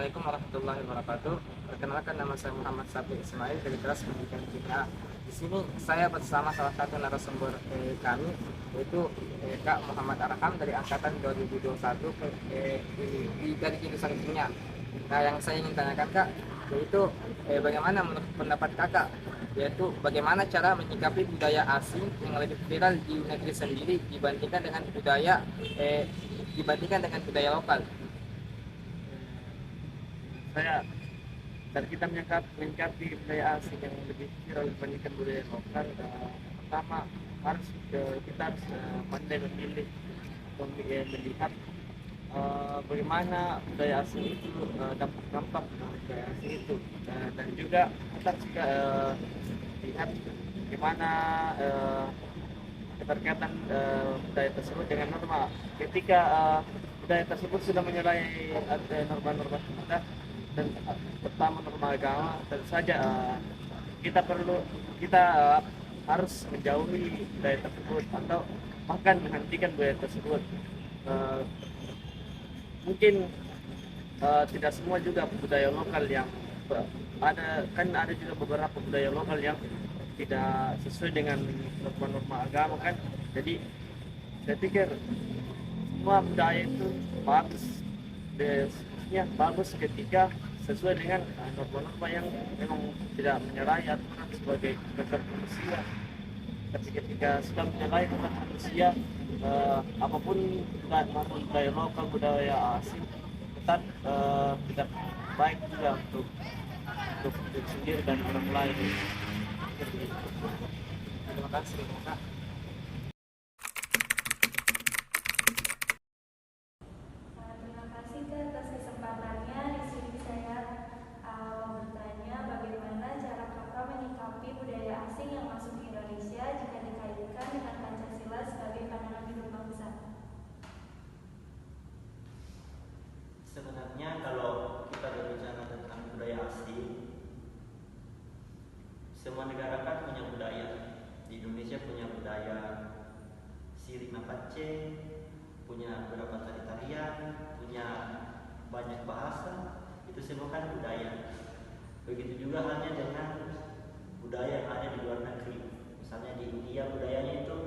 Assalamualaikum warahmatullahi wabarakatuh. Perkenalkan, nama saya Muhammad Safi Ismail dari kelas pendidikan kimia. Di sini saya bersama salah satu narasumber kami, yaitu Kak Muhammad Arham dari angkatan 2021 dari jurusan kimia. Nah, yang saya ingin tanyakan Kak, yaitu bagaimana menurut pendapat Kakak, yaitu bagaimana cara menyikapi budaya asing yang lebih viral di negeri sendiri dibandingkan dengan budaya lokal. Saya dan kita menyikapi budaya asing yang lebih viral dibandingkan budaya lokal. Pertama kita harus pandai memilih atau melihat bagaimana budaya asing itu, dampak budaya asing itu, dan juga kita harus juga lihat bagaimana keterkaitan budaya tersebut dengan norma. Ketika budaya tersebut sudah menyalahi norma-norma kita dan pertama norma agama, tentu saja kita harus menjauhi budaya tersebut atau bahkan menghentikan budaya tersebut. Uh, Mungkin tidak semua juga budaya lokal yang ada juga beberapa budaya lokal yang tidak sesuai dengan norma-norma agama kan. Jadi saya pikir semua budaya itu bagus, bagus ketika sesuai dengan norma-norma yang memang tidak menyalahi aturan sebagai hak manusia. Tapi ketika sudah menyalahi hak manusia, apapun budaya lokal, budaya asing, tetap tidak baik juga untuk diri sendiri dan orang lain. Terima kasih Kak. Terima kasih Kak atas kesempatannya. Di sini saya mau bertanya bagaimana cara Kakak menyikapi budaya asing yang masuk ke Indonesia jika dikaitkan dengan Pancasila sebagai pandangan hidup bangsa. Sebenarnya kalau kita berbicara tentang budaya asing, semua negara kan punya budaya. Di Indonesia punya budaya Sirina Pace, punya beberapa tari-tarian, punya banyak bahasa, itu semua kan budaya. Begitu juga halnya dengan budaya yang ada di luar negeri. Misalnya di India budayanya itu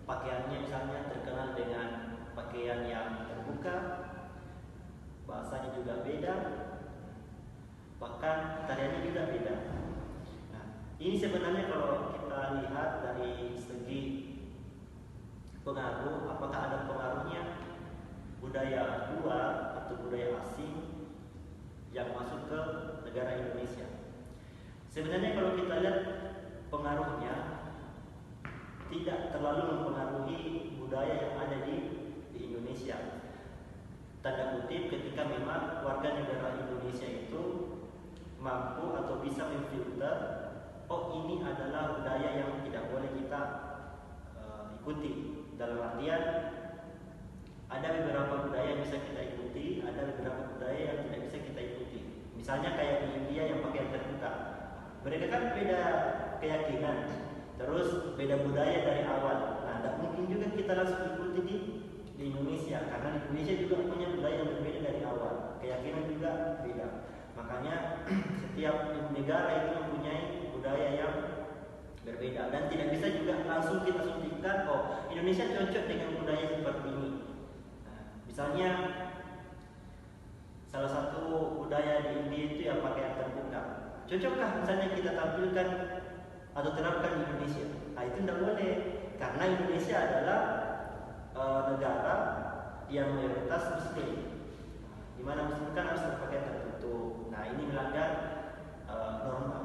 pakaiannya misalnya terkenal dengan pakaian yang terbuka, bahasanya juga beda, bahkan tariannya juga beda. Nah, ini sebenarnya kalau kita lihat dari segi pengaruh, apakah ada pengaruhnya budaya luar atau budaya asing yang masuk ke negara Indonesia. Sebenarnya kalau kita lihat pengaruhnya tidak terlalu mempengaruhi budaya yang ada di Indonesia. Tanda kutip, ketika memang warga negara Indonesia itu mampu atau bisa memfilter, oh ini adalah budaya yang tidak boleh kita ikuti. Dalam artian ada beberapa budaya yang bisa kita ikuti, ada beberapa budaya yang tidak bisa kita ikuti. Misalnya kayak di India yang pakaian terbuka, mereka kan beda keyakinan, terus beda budaya dari awal. Nah, tidak mungkin juga kita langsung ikuti di Indonesia, karena di Indonesia juga punya budaya yang berbeda dari awal, keyakinan juga beda. Makanya setiap negara itu mempunyai budaya yang berbeda dan tidak bisa juga langsung kita suntikan, oh Indonesia cocok dengan budaya seperti ini. Nah, misalnya salah satu budaya di India itu yang pakaian terbuka, cocokkah misalnya kita tampilkan atau terapkan di Indonesia? Nah, itu tidak boleh, karena Indonesia adalah negara yang mayoritas Muslim, di mana Muslim kan harus berpakaian tertutup. Nah, ini melanggar norma.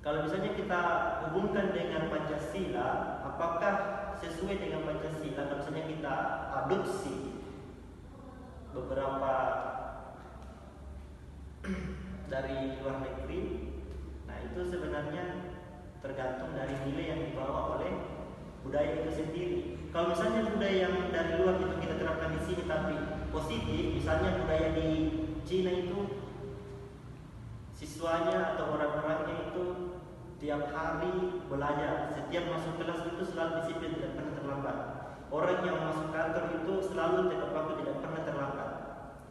Kalau misalnya kita hubungkan dengan Pancasila, apakah sesuai dengan Pancasila? Kalau misalnya kita adopsi beberapa dari luar negeri, nah itu sebenarnya tergantung dari nilai yang dibawa oleh budaya itu sendiri. Kalau misalnya budaya yang dari luar itu kita terapkan di sini tapi positif, misalnya budaya di Cina itu siswanya atau orang-orangnya itu tiap hari belajar, setiap masuk kelas itu selalu disiplin, tidak pernah terlambat. Orang yang masuk kantor itu selalu tepat waktu, tidak pernah terlambat.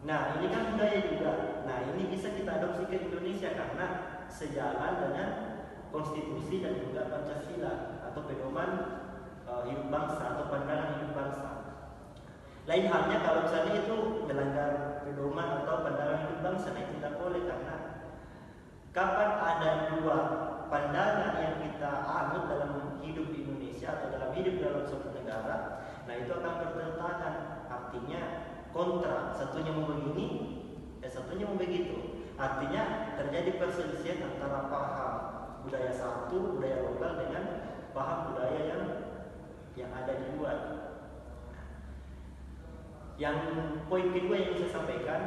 Nah, ini kan budaya juga. Nah, ini bisa kita adopsi ke Indonesia karena sejalan dengan konstitusi dan juga Pancasila atau pedoman hidup bangsa atau pandangan hidup bangsa. Lain halnya kalau misalnya itu melanggar pedoman atau pandangan hidup bangsa, nah itu tidak boleh karena kapan ada dua pandangan yang kita anut dalam hidup di Indonesia atau dalam hidup dalam suatu negara, nah itu akan bertentangan, artinya kontra, satunya mau begini, satunya mau begitu. Artinya terjadi perselisihan antara paham budaya satu, budaya lokal dengan paham budaya yang ada di luar. Yang poin kedua yang saya sampaikan,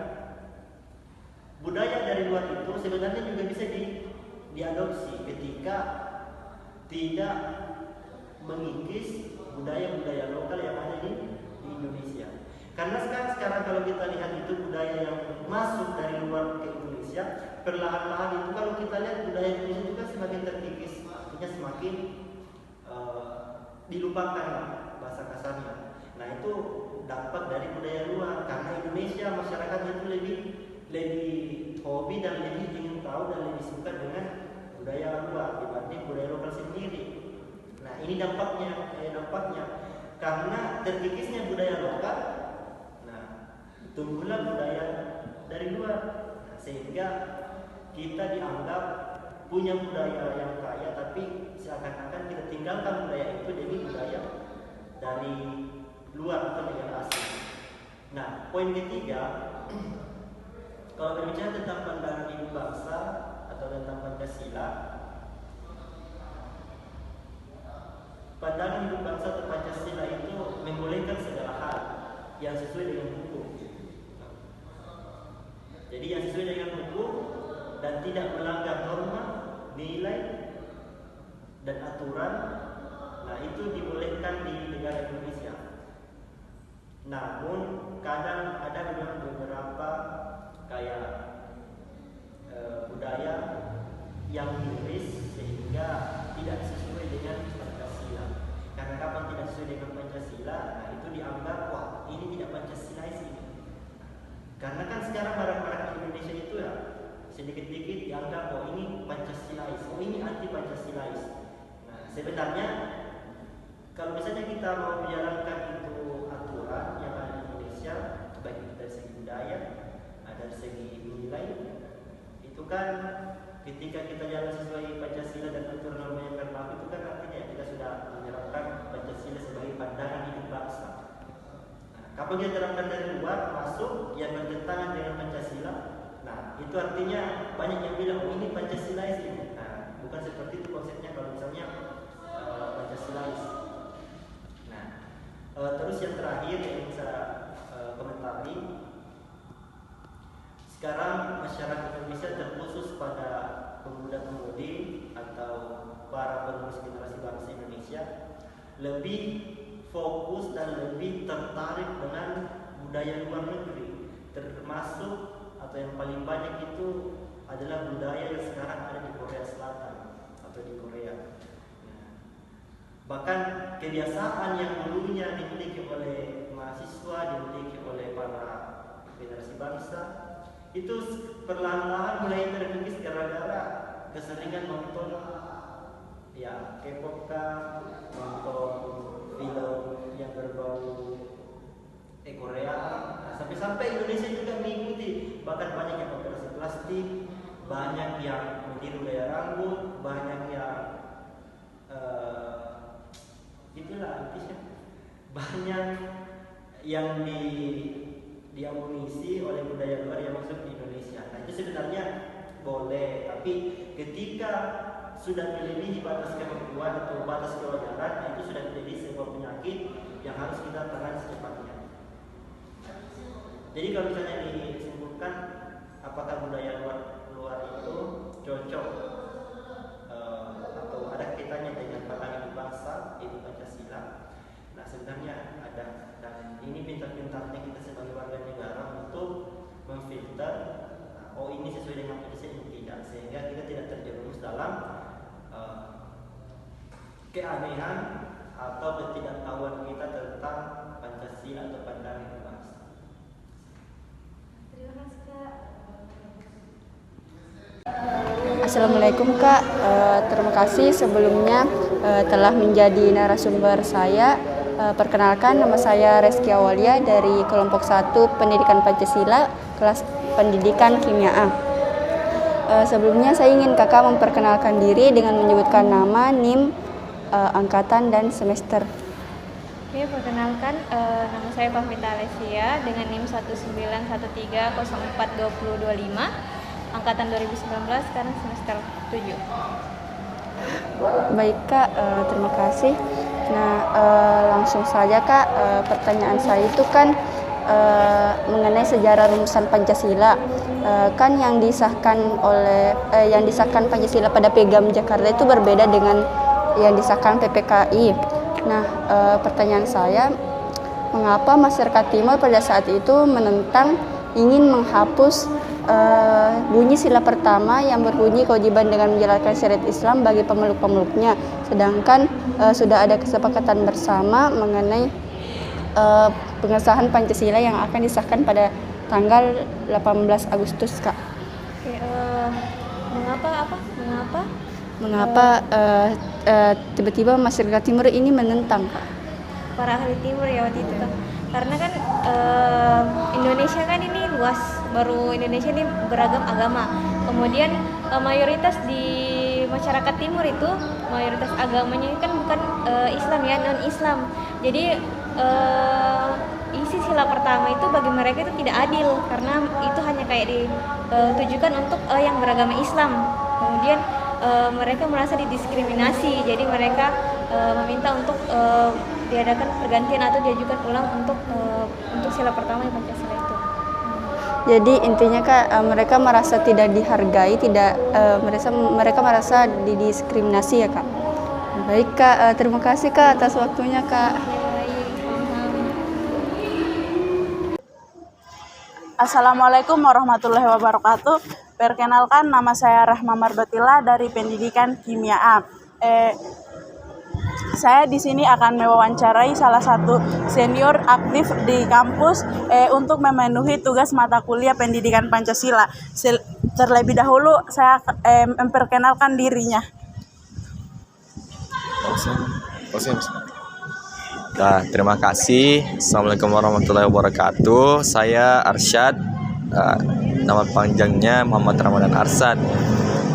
budaya dari luar itu sebenarnya juga bisa diadopsi ketika tidak mengikis budaya-budaya lokal yang ada di Indonesia. Karena sekarang kalau kita lihat itu budaya yang masuk dari luar ke Indonesia, perlahan-lahan itu kalau kita lihat budaya Indonesia juga semakin terkikis, artinya semakin dilupakan bahasa kasarnya. Nah itu dampak dari budaya luar, karena Indonesia masyarakatnya itu lebih hobi dan lebih ingin tahu dan lebih suka dengan budaya luar dibanding budaya lokal sendiri. Nah ini dampaknya karena terkikisnya budaya lokal, nah tumbuhlah budaya dari luar, nah, sehingga kita dianggap punya budaya yang kaya, tapi seakan-akan kita tinggalkan budaya itu jadi budaya dari luar atau negara asing. Nah, poin ketiga, kalau berbicara tentang pandangan hidup bangsa atau tentang Pancasila, pandangan hidup bangsa atau Pancasila itu membolehkan segala hal yang sesuai dengan hukum. Jadi yang sesuai dengan hukum dan tidak melanggar norma, nilai, dan aturan, nah itu dibolehkan di negara Indonesia. Namun kadang ada memang beberapa kayak budaya yang miris sehingga tidak sesuai dengan Pancasila. Karena kapan tidak sesuai dengan Pancasila, nah itu dianggap wah ini tidak Pancasilais ini. Karena kan sekarang barang-barang Indonesia itu ya sedikit-sedikit dianggap oh ini Pancasilais, oh ini anti Pancasilais. Nah sebenarnya kalau misalnya kita mau menjalankan itu aturan yang ada di Indonesia, baik itu dari segi budaya, dari segi nilai, itu kan ketika kita jalan sesuai Pancasila dan aturan norma yang berlaku, itu kan artinya kita sudah menerapkan Pancasila sebagai pandangan hidup bangsa. Nah, kapan kita terapkan dari luar masuk yang bertentangan dengan Pancasila, nah itu artinya banyak yang bilang oh ini Pancasilais ini. Nah bukan seperti itu konsepnya kalau misalnya Pancasilais. Terus yang terakhir yang saya komentari, sekarang masyarakat Indonesia terkhusus pada pemuda-pemudi atau para penerus generasi bangsa Indonesia lebih fokus dan lebih tertarik dengan budaya luar negeri, termasuk atau yang paling banyak itu adalah budaya yang sekarang ada di Korea Selatan atau di Korea. Bahkan kebiasaan yang dulunya dimiliki oleh mahasiswa, dimiliki oleh para generasi bangsa, itu perlahan-lahan mulai terkikis gara-gara keseringan nonton ya K-pop kah, nonton film yang berbau Korea. Nah, sampai-sampai Indonesia juga mengikuti, bahkan banyak yang operasi plastik, banyak yang meniru gaya rambut, banyak yang itulah artinya banyak yang diamunisi oleh budaya luar yang masuk di Indonesia. Nah itu sebenarnya boleh, tapi ketika sudah melebihi batas kemampuan atau batas kewajaran, nah itu sudah menjadi sebuah penyakit yang harus kita tangani secepatnya. Jadi kalau misalnya disimpulkan apakah budaya luar itu cocok atau ada kaitannya dengan pandangan hidup bangsa, itu Pancasila. Nah sebenarnya ada, dan ini pintar-pintarnya kita sebagai warga negara untuk memfilter oh ini sesuai dengan Pancasila, ini tidak, sehingga kita tidak terjerumus dalam keanehan atau ketidaktahuan kita tentang Pancasila atau pandangan hidup bangsa. Assalamualaikum Kak. Terima kasih sebelumnya telah menjadi narasumber saya. Perkenalkan, nama saya Reski Awalia dari kelompok 1 Pendidikan Pancasila, kelas Pendidikan Kimia A. Sebelumnya saya ingin Kakak memperkenalkan diri dengan menyebutkan nama, NIM, angkatan, dan semester. Oke, perkenalkan, nama saya Pavita Alesia dengan NIM 191304225, angkatan 2019, sekarang semester 7. Baik Kak, terima kasih. Nah, langsung saja Kak, pertanyaan saya itu kan mengenai sejarah rumusan Pancasila. Kan yang disahkan Pancasila pada Piagam Jakarta itu berbeda dengan yang disahkan PPKI. Nah, pertanyaan saya, mengapa masyarakat Timur pada saat itu menentang ingin menghapus bunyi sila pertama yang berbunyi kewajiban dengan menjalankan syariat Islam bagi pemeluk-pemeluknya, sedangkan sudah ada kesepakatan bersama mengenai pengesahan Pancasila yang akan disahkan pada tanggal 18 Agustus, Kak. Oke, mengapa tiba-tiba masyarakat Timur ini menentang, Kak? para ahli Timur ya waktu itu Kak? Karena kan Indonesia kan ini luas, baru Indonesia ini beragam agama. Kemudian mayoritas di masyarakat Timur itu mayoritas agamanya kan bukan Islam ya, non Islam. Jadi isi sila pertama itu bagi mereka itu tidak adil karena itu hanya kayak ditujukan untuk yang beragama Islam. Kemudian mereka merasa didiskriminasi, jadi mereka meminta untuk diadakan pergantian atau diajukan ulang untuk sila pertama yang Pancasila itu. Jadi intinya Kak, mereka merasa tidak dihargai, mereka merasa didiskriminasi ya Kak. Baik Kak, terima kasih Kak atas waktunya Kak. Assalamualaikum warahmatullahi wabarakatuh. Perkenalkan, nama saya Rahma Marbatila dari Pendidikan Kimia A. Saya di sini akan mewawancarai salah satu senior aktif di kampus untuk memenuhi tugas mata kuliah Pendidikan Pancasila. Terlebih dahulu saya memperkenalkan dirinya. Nah, terima kasih. Assalamualaikum warahmatullahi wabarakatuh. Saya Arsyad. Nama panjangnya Muhammad Ramadan Arsyad.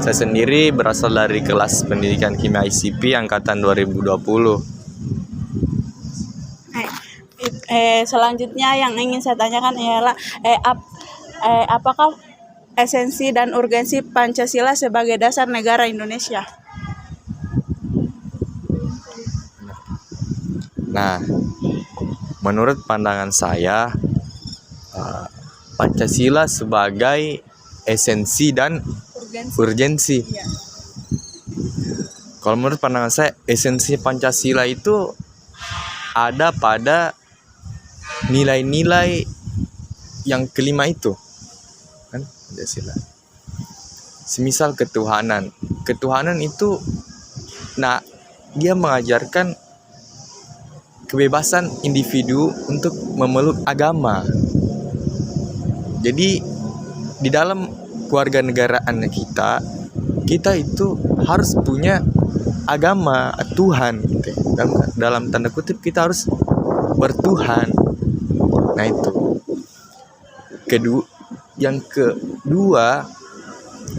Saya sendiri berasal dari kelas Pendidikan Kimia ICP angkatan 2020. Selanjutnya yang ingin saya tanyakan ialah apakah esensi dan urgensi Pancasila sebagai dasar negara Indonesia? Nah, menurut pandangan saya, Pancasila sebagai esensi dan urgensi. Ya. Kalau menurut pandangan saya, esensi Pancasila itu ada pada nilai-nilai yang kelima itu, kan Pancasila. Semisal ketuhanan. Ketuhanan itu, nah, dia mengajarkan kebebasan individu untuk memeluk agama. Jadi di dalam kewarganegaraan kita itu harus punya agama Tuhan gitu. Dalam tanda kutip kita harus bertuhan. Nah itu. Yang kedua,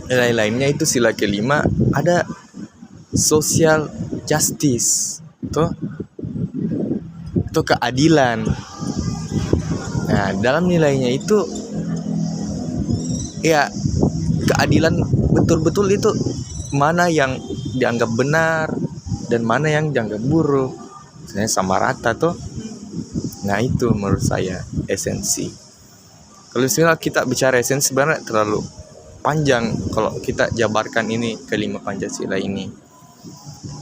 nilai lainnya itu sila kelima ada social justice. Itu keadilan. Nah, dalam nilainya itu ya keadilan betul-betul itu mana yang dianggap benar dan mana yang dianggap buruk. Misalnya sama rata tuh. Nah, itu menurut saya esensi. Kalau misalnya kita bicara esensi sebenarnya terlalu panjang kalau kita jabarkan ini kelima Pancasila ini.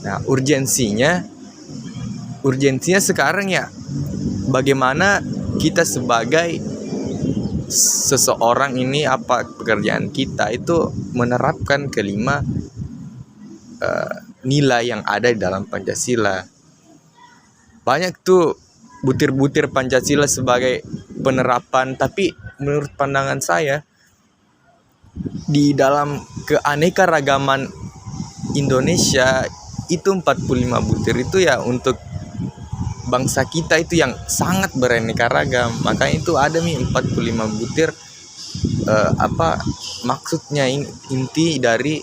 Nah, urgensinya sekarang ya bagaimana kita sebagai seseorang ini, apa pekerjaan kita itu menerapkan kelima nilai yang ada di dalam Pancasila. Banyak tuh butir-butir Pancasila sebagai penerapan, tapi menurut pandangan saya di dalam keanekaragaman Indonesia itu 45 butir itu ya untuk bangsa kita itu yang sangat beraneka ragam. Makanya itu ada 45 butir apa maksudnya inti dari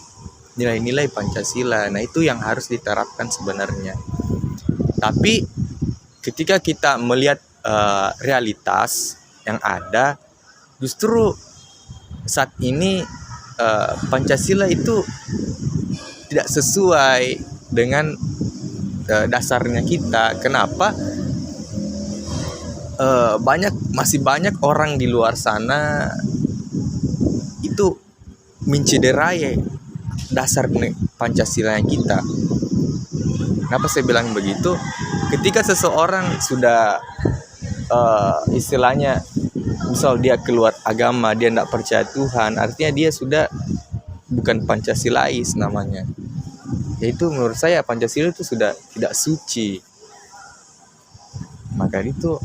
nilai-nilai Pancasila. Nah, itu yang harus diterapkan sebenarnya. Tapi ketika kita melihat realitas yang ada, justru saat ini Pancasila itu tidak sesuai dengan dasarnya kita. Kenapa? Masih banyak orang di luar sana itu mencederai dasar Pancasila kita. Kenapa saya bilang begitu? Ketika seseorang sudah istilahnya, misal dia keluar agama, dia tidak percaya Tuhan, artinya dia sudah bukan Pancasilais namanya. Yaitu menurut saya Pancasila itu sudah tidak suci. Maka itu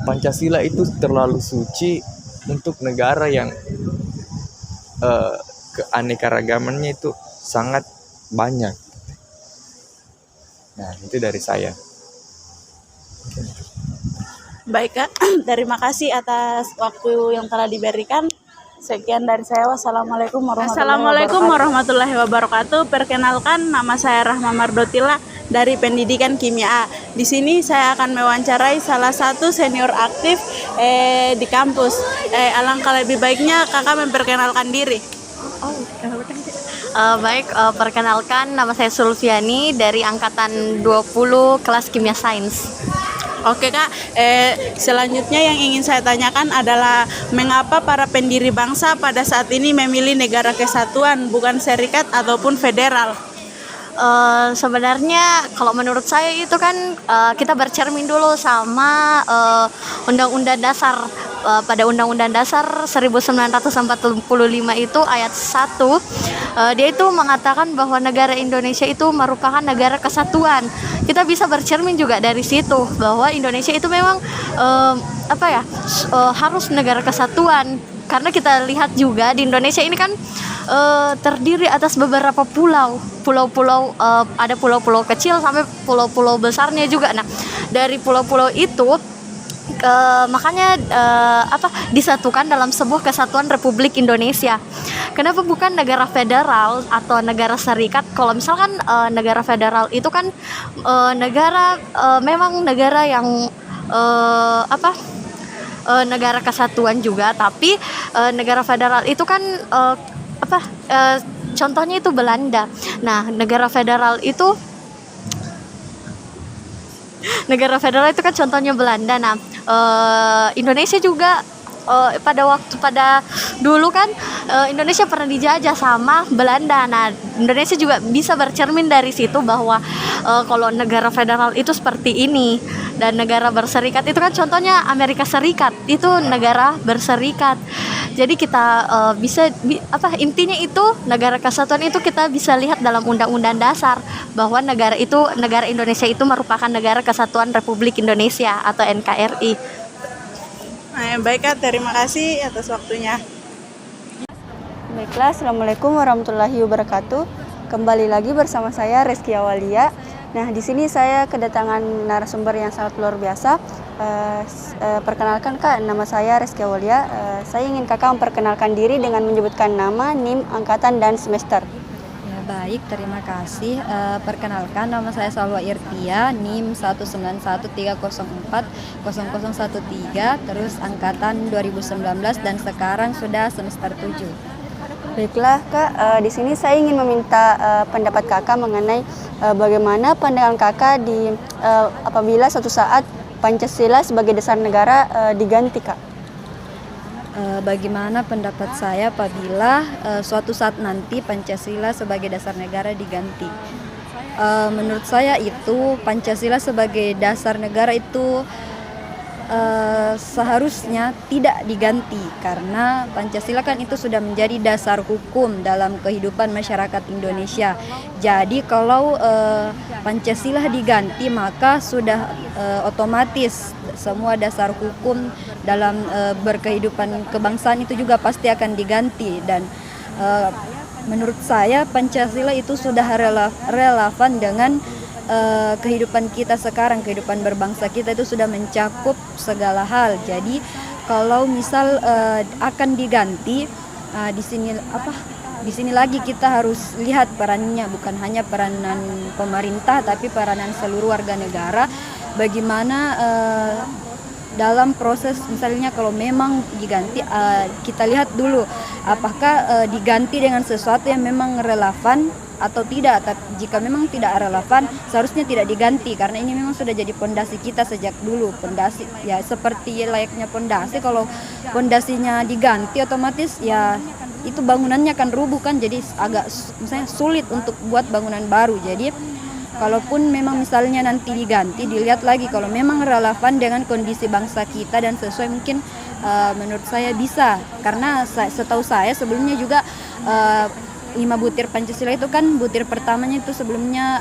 Pancasila itu terlalu suci untuk negara yang keanekaragamannya itu sangat banyak. Nah, itu dari saya. Baik Kak, terima kasih atas waktu yang telah diberikan. Sekian dari saya. Wassalamualaikum warahmatullahi wabarakatuh. Perkenalkan, nama saya Rahma Mardotila dari Pendidikan Kimia A. Di sini saya akan mewawancarai salah satu senior aktif di kampus. Alangkah lebih baiknya kakak memperkenalkan diri. Perkenalkan, nama saya Sulfiani dari angkatan 20 kelas Kimia Sains. Oke Kak, selanjutnya yang ingin saya tanyakan adalah mengapa para pendiri bangsa pada saat ini memilih negara kesatuan bukan serikat ataupun federal? Sebenarnya kalau menurut saya itu kan kita bercermin dulu sama Undang-Undang Dasar. Pada Undang-Undang Dasar 1945 itu ayat 1, dia itu mengatakan bahwa negara Indonesia itu merupakan negara kesatuan. Kita bisa bercermin juga dari situ bahwa Indonesia itu memang harus negara kesatuan. Karena kita lihat juga di Indonesia ini kan terdiri atas beberapa pulau-pulau, ada pulau-pulau kecil sampai pulau-pulau besarnya juga. Nah, dari pulau-pulau itu makanya disatukan dalam sebuah kesatuan Republik Indonesia. Kenapa bukan negara federal atau negara serikat? Kalau misalkan negara federal itu kan memang negara yang negara kesatuan juga, tapi negara federal itu kan contohnya itu Belanda. Nah, negara federal itu kan contohnya Belanda. Nah, Indonesia juga pada dulu kan Indonesia pernah dijajah sama Belanda. Nah, Indonesia juga bisa bercermin dari situ bahwa kalau negara federal itu seperti ini, dan negara berserikat itu kan contohnya Amerika Serikat, itu negara berserikat. Jadi kita intinya itu negara kesatuan itu kita bisa lihat dalam Undang-Undang Dasar bahwa negara Indonesia itu merupakan negara kesatuan Republik Indonesia atau NKRI. Baik Kak, terima kasih atas waktunya. Baiklah, Assalamualaikum warahmatullahi wabarakatuh. Kembali lagi bersama saya Reski Awalia. Nah, di sini saya kedatangan narasumber yang sangat luar biasa. Perkenalkan Kak, nama saya Reski Awalia. Saya ingin Kakak memperkenalkan diri dengan menyebutkan nama, NIM, angkatan, dan semester. Baik, terima kasih. Perkenalkan, nama saya Salwa Irtia, NIM 19130400013, terus angkatan 2019 dan sekarang sudah semester 7. Baiklah Kak, di sini saya ingin meminta pendapat Kakak mengenai bagaimana pandangan Kakak apabila suatu saat Pancasila sebagai dasar negara diganti Kak. Bagaimana pendapat saya apabila suatu saat nanti Pancasila sebagai dasar negara diganti? Menurut saya itu Pancasila sebagai dasar negara itu seharusnya tidak diganti, karena Pancasila kan itu sudah menjadi dasar hukum dalam kehidupan masyarakat Indonesia. Jadi kalau Pancasila diganti maka sudah otomatis semua dasar hukum dalam berkehidupan kebangsaan itu juga pasti akan diganti. Dan menurut saya Pancasila itu sudah relevan dengan kehidupan kita sekarang, kehidupan berbangsa kita itu sudah mencakup segala hal. Jadi kalau misal akan diganti, di sini lagi kita harus lihat perannya, bukan hanya peranan pemerintah tapi peranan seluruh warga negara. Bagaimana dalam proses, misalnya kalau memang diganti, kita lihat dulu apakah diganti dengan sesuatu yang memang relevan atau tidak. Tapi jika memang tidak relevan, seharusnya tidak diganti, karena ini memang sudah jadi pondasi kita sejak dulu. Pondasi ya seperti layaknya pondasi, kalau pondasinya diganti otomatis ya itu bangunannya akan rubuh kan, jadi agak misalnya sulit untuk buat bangunan baru. Jadi kalaupun memang misalnya nanti diganti, dilihat lagi kalau memang relevan dengan kondisi bangsa kita dan sesuai, mungkin menurut saya bisa. Karena setahu saya sebelumnya juga 5 butir Pancasila itu kan butir pertamanya itu sebelumnya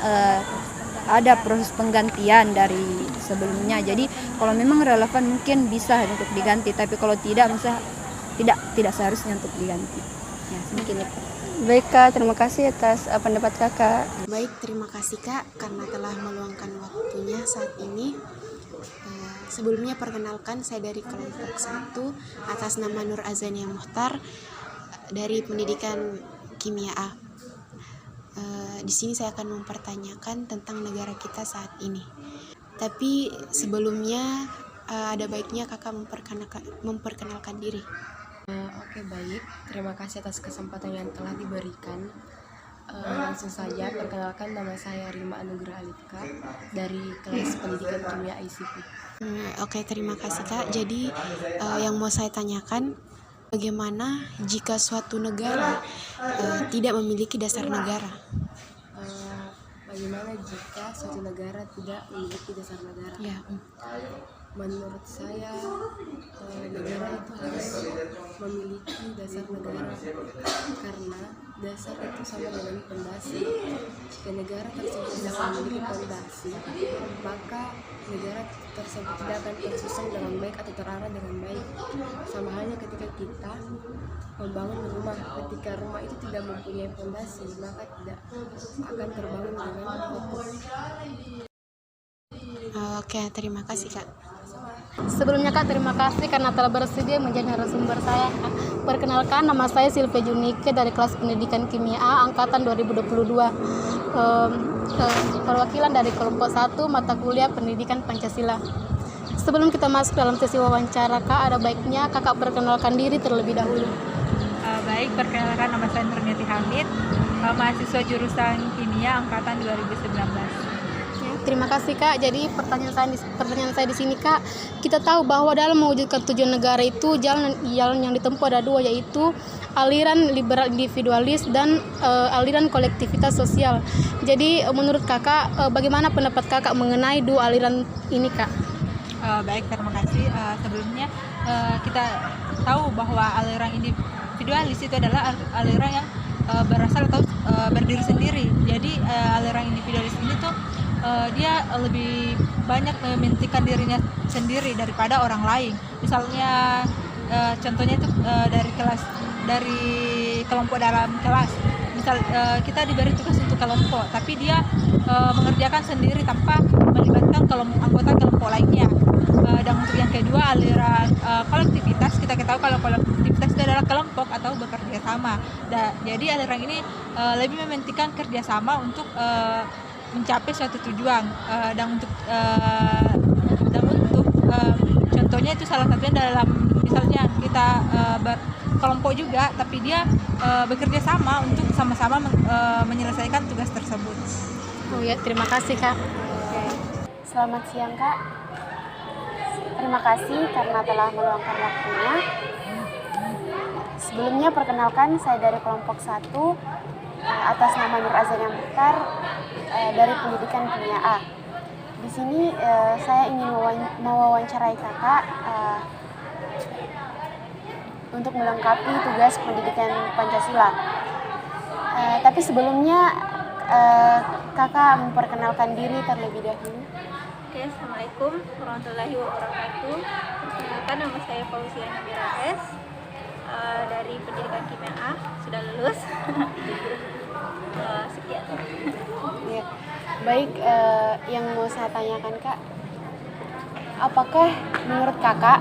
ada proses penggantian dari sebelumnya. Jadi kalau memang relevan mungkin bisa untuk diganti, tapi kalau tidak misalnya tidak seharusnya untuk diganti. Ya, mungkin itu. Baik Kak, terima kasih atas pendapat Kakak. Baik, terima kasih Kak karena telah meluangkan waktunya saat ini. Sebelumnya perkenalkan, saya dari kelompok 1 atas nama Nur Azania Muhtar dari pendidikan Kimia A. Di sini saya akan mempertanyakan tentang negara kita saat ini. Tapi sebelumnya ada baiknya Kakak memperkenalkan diri. Oke, baik. Terima kasih atas kesempatan yang telah diberikan. Langsung saja, perkenalkan, nama saya Rima Anugrah Alifka dari kelas pendidikan kimia ICP. Oke, terima kasih Kak. Jadi yang mau saya tanyakan, bagaimana jika suatu negara tidak memiliki dasar negara? Bagaimana jika suatu negara tidak memiliki dasar negara? Ya. Menurut saya negara itu harus memiliki dasar negara, karena dasar itu sama dengan pondasi. Jika negara tersebut tidak memiliki pondasi, maka negara tersebut tidak akan tersusun dengan baik atau terarah dengan baik. Sama halnya ketika kita membangun rumah, ketika rumah itu tidak mempunyai pondasi, maka tidak akan terbangun dengan kokoh. Oke, terima kasih Kak. Sebelumnya Kak, terima kasih karena telah bersedia menjadi narasumber saya. Perkenalkan, nama saya Silvia Junike dari kelas pendidikan Kimia A angkatan 2022. Perwakilan dari kelompok 1 mata kuliah pendidikan Pancasila. Sebelum kita masuk dalam sesi wawancara Kak, ada baiknya Kakak perkenalkan diri terlebih dahulu. Baik, perkenalkan, nama saya Nurniati Hamid, mahasiswa jurusan Kimia angkatan 2019. Terima kasih Kak. Jadi pertanyaan saya di sini Kak, kita tahu bahwa dalam mewujudkan tujuan negara itu jalan yang ditempuh ada 2, yaitu aliran liberal individualis dan aliran kolektivitas sosial. Jadi menurut Kakak, bagaimana pendapat Kakak mengenai 2 aliran ini Kak? Baik, terima kasih. Sebelumnya kita tahu bahwa aliran individualis itu adalah aliran yang berasal atau berdiri sendiri. Jadi aliran individualis ini tuh dia lebih banyak mementingkan dirinya sendiri daripada orang lain. Misalnya contohnya itu dari kelompok dalam kelas. Misal kita diberi tugas untuk kelompok, tapi dia mengerjakan sendiri tanpa melibatkan anggota kelompok lainnya. Dan untuk yang kedua, aliran kolektivitas, kita ketahui kalau kolektivitas itu adalah kelompok atau bekerja sama. Jadi aliran ini lebih mementingkan kerjasama untuk mencapai suatu tujuan, dan untuk contohnya itu salah satunya dalam misalnya kita berkelompok juga, tapi dia bekerja sama untuk sama-sama menyelesaikan tugas tersebut. Oh ya, terima kasih Kak. Selamat siang Kak. Terima kasih karena telah meluangkan waktunya. Sebelumnya perkenalkan, saya dari kelompok 1 atas nama Nur Azania Muhtar dari pendidikan Kimia A. Di sini saya ingin mewawancarai Kakak untuk melengkapi tugas pendidikan Pancasila. Tapi sebelumnya Kakak memperkenalkan diri terlebih dahulu. Oke, Assalamualaikum warahmatullahi wabarakatuh. Perkenalkan, nama saya Fauzia Nabila S. Dari Pendidikan Kimia A, sudah lulus. Sekian. Ya. Baik, yang mau saya tanyakan Kak, apakah menurut Kakak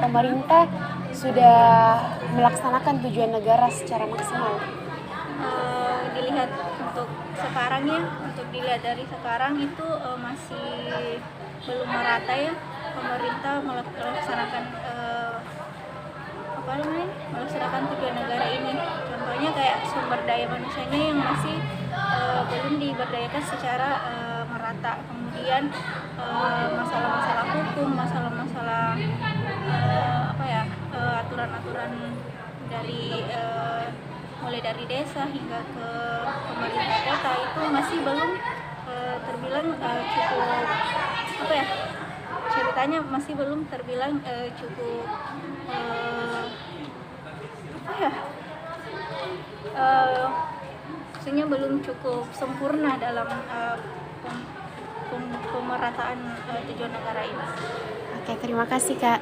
pemerintah sudah melaksanakan tujuan negara secara maksimal? Dilihat untuk sekarang ya, untuk dilihat dari sekarang itu masih belum merata ya, pemerintah melaksanakan melaksanakan tujuan negara ini. Contohnya kayak sumber daya manusianya yang masih belum diberdayakan secara merata. Kemudian masalah-masalah hukum, masalah-masalah aturan-aturan dari mulai dari desa hingga ke pemerintah kota itu masih belum terbilang cukup ceritanya masih belum terbilang cukup maksudnya belum cukup sempurna dalam pemerataan tujuan negara ini. Oke, terima kasih Kak.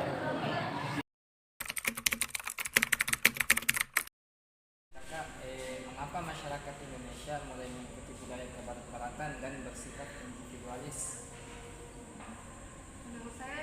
Mengapa masyarakat Indonesia mulai mengikuti budaya kebarat-baratan dan bersifat individualis? Menurut saya